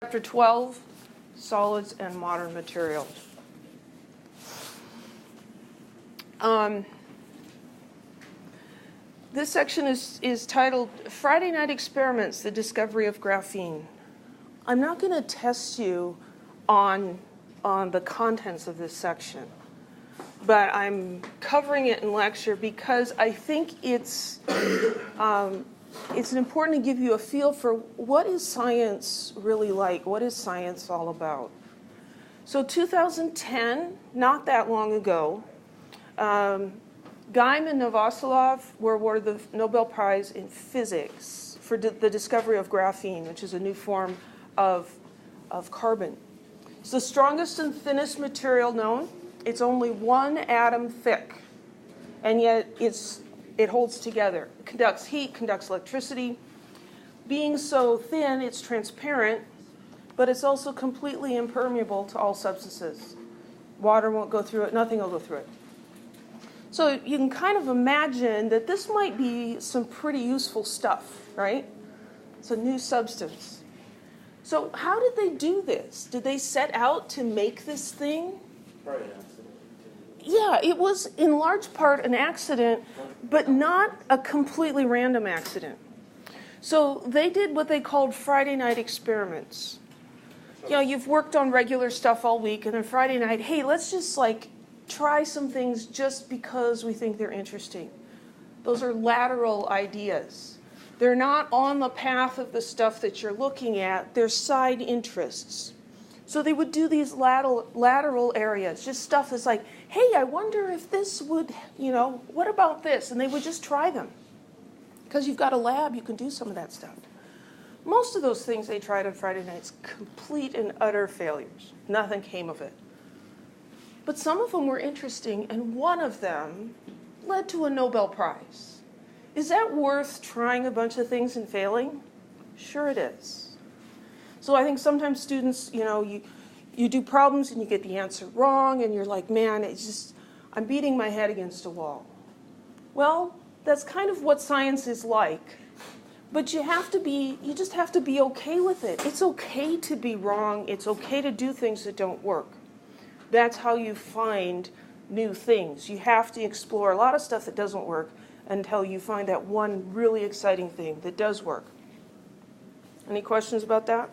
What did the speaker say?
Chapter 12, Solids and Modern Materials. This section is titled Friday Night Experiments, the Discovery of Graphene. I'm not going to test you on the contents of this section, but I'm covering it in lecture because I think it's important to give you a feel for what is science really like? What is science all about? So 2010, not that long ago, Gaiman and Novoselov were awarded the Nobel Prize in Physics for the discovery of graphene, which is a new form of carbon. It's the strongest and thinnest material known. It's only one atom thick, and yet it holds together. It conducts heat, conducts electricity. Being so thin, it's transparent, but it's also completely impermeable to all substances. Water won't go through it, nothing will go through it. So you can kind of imagine that this might be some pretty useful stuff, right? It's a new substance. So how did they do this? Did they set out to make this thing? Probably an accident. Yeah, it was in large part an accident, but not a completely random accident. So they did what they called Friday night experiments. You know, you've worked on regular stuff all week, and then Friday night, hey, let's just try some things just because we think they're interesting. Those are lateral ideas. They're not on the path of the stuff that you're looking at. They're side interests. So they would do these lateral areas, just stuff that's like, hey, I wonder if this would, what about this? And they would just try them. Because you've got a lab, you can do some of that stuff. Most of those things they tried on Friday nights, complete and utter failures. Nothing came of it. But some of them were interesting, and one of them led to a Nobel Prize. Is that worth trying a bunch of things and failing? Sure it is. So I think sometimes students, you do problems and you get the answer wrong, and you're like, man, I'm beating my head against a wall. Well, that's kind of what science is like. But you just have to be okay with it. It's okay to be wrong. It's okay to do things that don't work. That's how you find new things. You have to explore a lot of stuff that doesn't work until you find that one really exciting thing that does work. Any questions about that?